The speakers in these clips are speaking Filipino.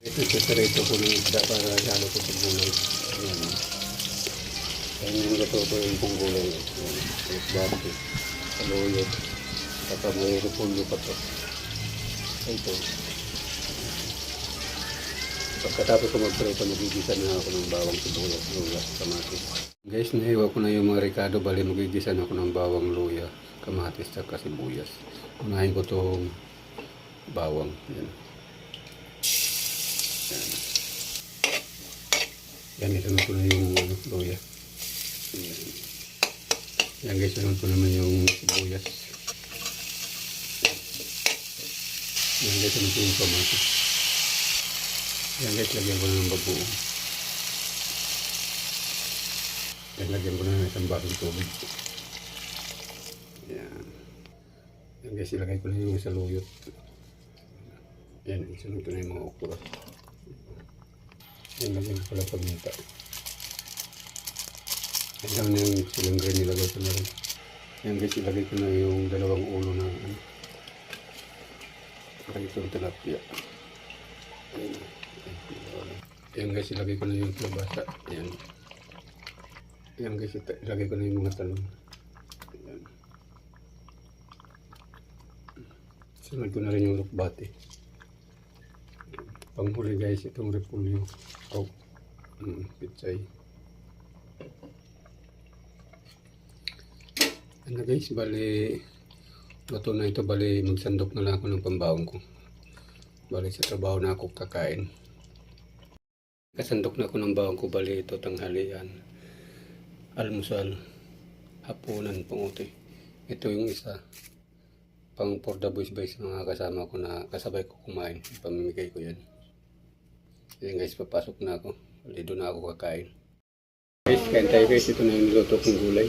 Ito separate ko ng isda para halo ko sa gulay. Ayan. Ayan yung gato ko yung pong gulay. Ayan. Isdati. Saluyot. Kapag may repulyo pa to. Ito. Pagkatapos ko magprito, magigisa na ako ng bawang sibuyas, luya, kamatis. Guys, nahiwa ko na yung mga ricado. Bali, magigisa na ako ng bawang, luya, kamatis, saka sibuyas. Unahin ko itong bawang. Yan. Yan. Yan, isunod ko na yung luya. Yan. Yan guys, isunod ko naman yung sibuyas. Yan guys, isunod ko yung kamatis. Yan guys, lagyan ko na ng babuo. Yan, lagyan ko na ng isang basong tubig. Yan. Yan guys, ilagay ko na yung saluyot. Yan, isunod ko na yung mga okra. Yan, lagyan ko pala paminta. Yan lang na yung silang green, nilagay ko na rin. Yan guys, ilagay ko na yung dalawang ulo na itong tilapia. Yan. Yan guys, ilagay ko na yung kalabasa. Yan. Yan guys, ilagay ko na yung mga talong. Yan. Sunod ko na rin yung rukbati. Panghuli guys, itong repulyo. Oh, pitsay. Ano guys, bali luto na ito. Bali magsandok na lang ako ng pambawang ko. Bali sa trabaho na ako kakain. Kasandok na ako ng bawang ko. Bali ito tanghalian, almusal, hapunan, panguti. Ito yung isa pang for the boys boys, mga kasama ko na kasabay ko kumain. Pamimigay ko yan. Yan guys, papasok na ako. Bali doon na ako kakain. Guys, kain tayo guys. Ito na yung niluto kong gulay.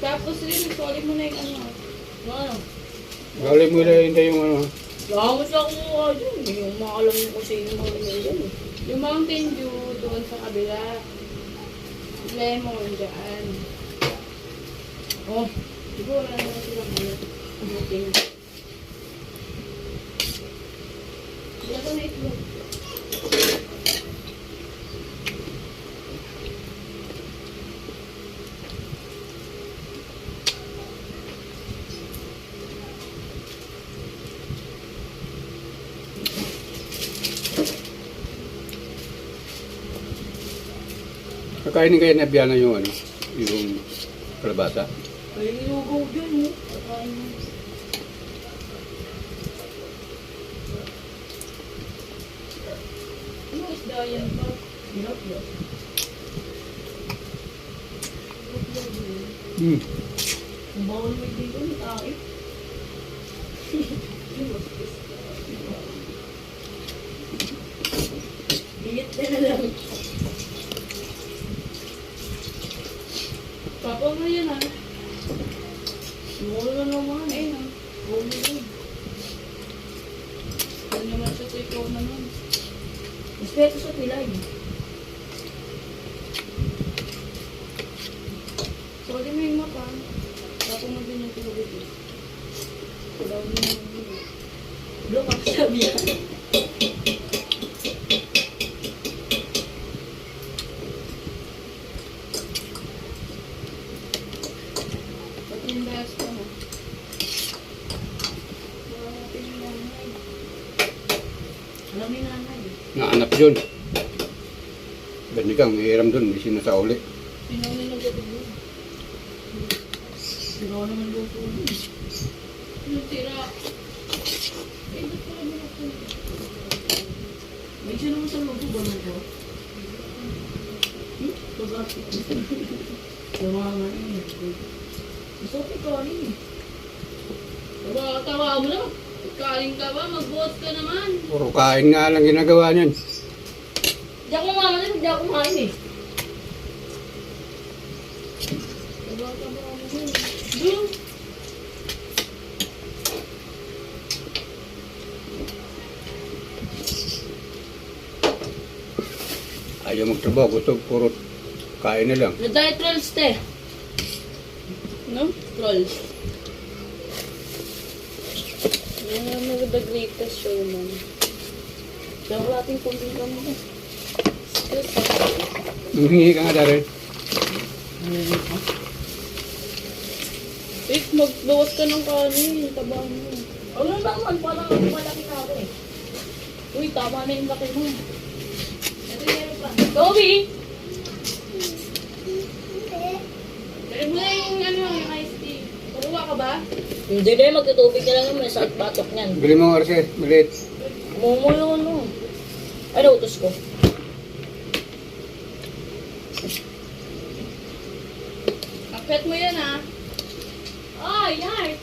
Tapos rin, solid mo na yung ano. Ano? Gali mo na yung ano. Gamot lang kumuha dyan. Yung mga alam mo kung sino mga nila. Yung Mountain Dew doon sa kabila. Lemon dyan. Oh, siguro na naman silang Mountain Dew. Wala na itlog. Kakainin kayo na biyana yung ano, yung kalabasa. Ay, nilugaw dyan, oh. Kakain mo. Ano isda yan ba? Tilapia. Ang bawal mo dito, may tayo. Iyit na lang. Papa mo yan ha. Mula na naman eh ha. Huwag mo yun. Huwag naman siya sa ikaw naman. Respeto sa pilay. Sorry mo yung mapa. Papa mo din yung tulog ito. Kulaw mo yung tulog. Block up sabi yan. Alam ni nanay. Naanap yun. Bandi kang mahiram dun, may sinasauli. Sinaw nila gabi yun. Sinaw naman luto yun. Yung tira. Eh, ba't pala luto yun? May siya naman sa luto ba na ko? Pagkat. Tama yun. Gusto ko kanin. Tawa mo na. Kain ka ba? Mag-vote ka naman. Puro kain nga lang ginagawa niyan. Di ako mamalit, hindi ako kumain eh. Doon. Ayaw magtrabaho, gusto puro kain na lang. Na-diet trolls te. No? Trolls. Yan naman the greatest showman. Kaya wala ating kumbing ka mo. Nanghingi ka nga dahil. Eh, magbawas ka ng kanin. Taba mo. Ano naman? Parang malaki na ako eh. Uy, tama na yung laki mo. Ito yung pa. Toby! Dali mo na yung yung iced tea. Kuruha ka ba? Hindi na yung magtutubig ka lang naman sa batok niyan. Bili mo orse, maliit. Momo yung ano. Ano, utos ko. Akit mo yan ha. Oh, yard!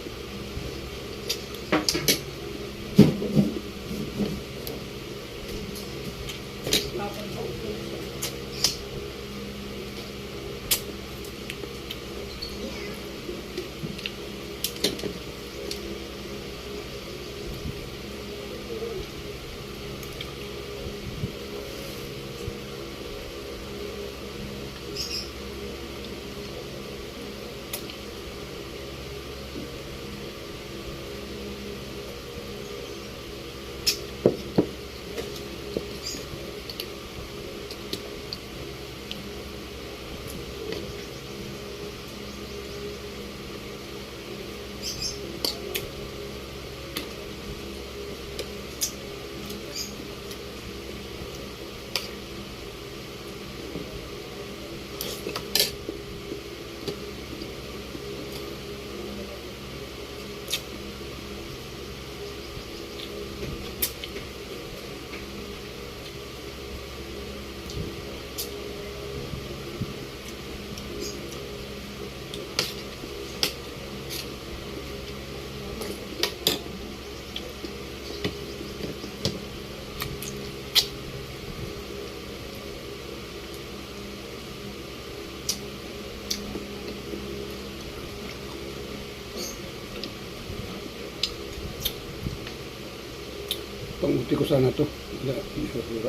Panguti ko sana to. Wala, hindi ko sura.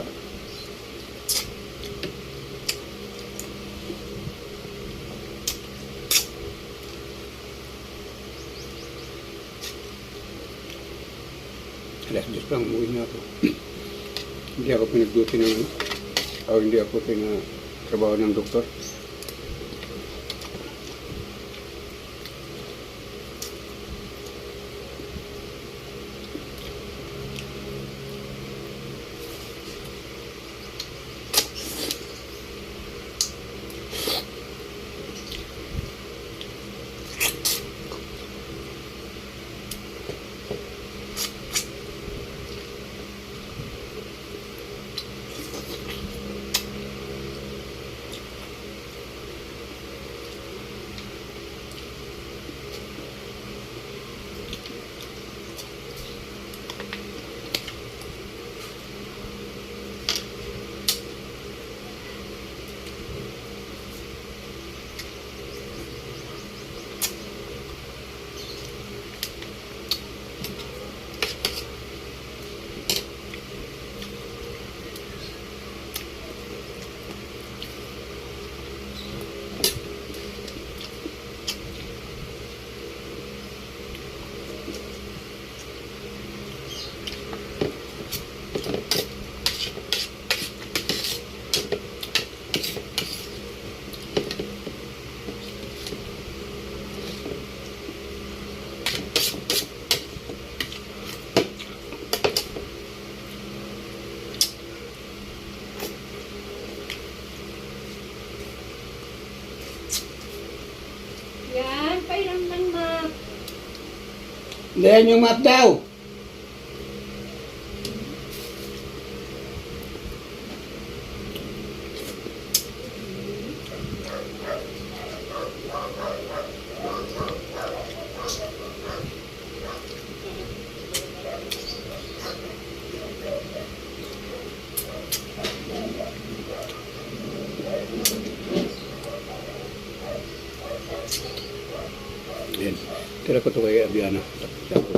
Alas 10 lang, umuwi na ako. Hindi ako pinag-duty ng hindi ako trabaho ng doktor. Dayan yung map daw. Ayan. Tira ko ito kay Abiana. Tapos ako.